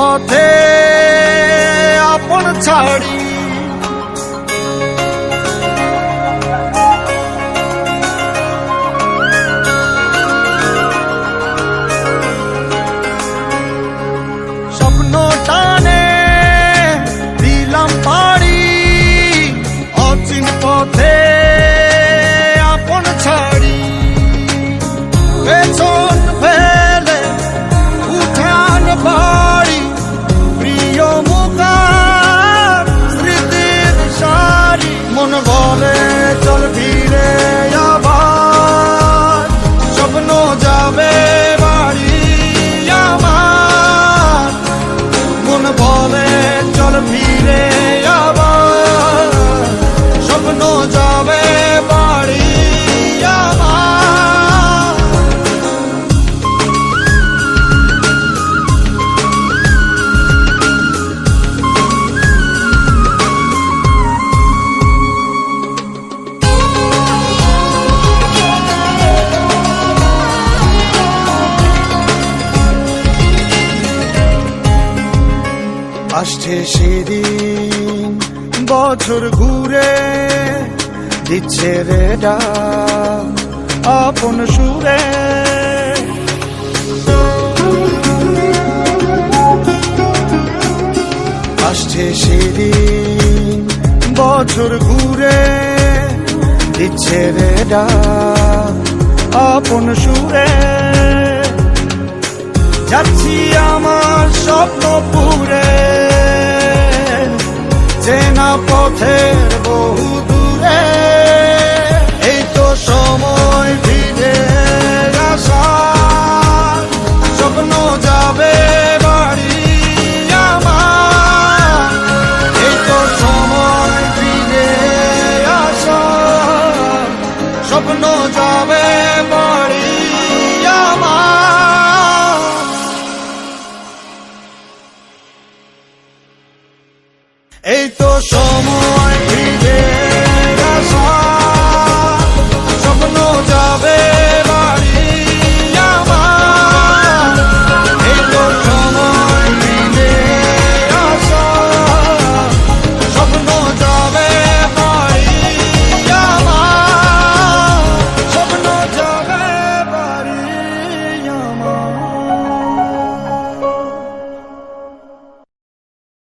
পথে আপন ছাড়ি, স্বপ্ন টানে দিলাম পাড়ি, অচিন পথে আপন ছাড়ি। পেছন ফেলে উঠান বাড়ি, প্রিয় মুখার স্মৃতির সারি। মন বলে চল ফিরে আবার, স্বপ্ন যাবে বাড়ি আমার। মন বলে চল ফিরে আবার, স্বপ্ন যাবে বাড়ি আমার। আসছে সেদিন বছর ঘুরে, দিচ্ছে রে ডাক আপন সুরে। আসছে সেদিন বছর ঘুরে, দিচ্ছে রে ডাক আপন সুরে। যাচ্ছি আমার স্বপ্ন পুরে, চেনা পথের বহু দূরে। এই তো সময় ফিরে আসার, স্বপ্ন যাবে বাড়ি আমার। এই তো সময় ফিরে আসার, স্বপ্ন যাবে বাড়ি আমার। এই তো সময়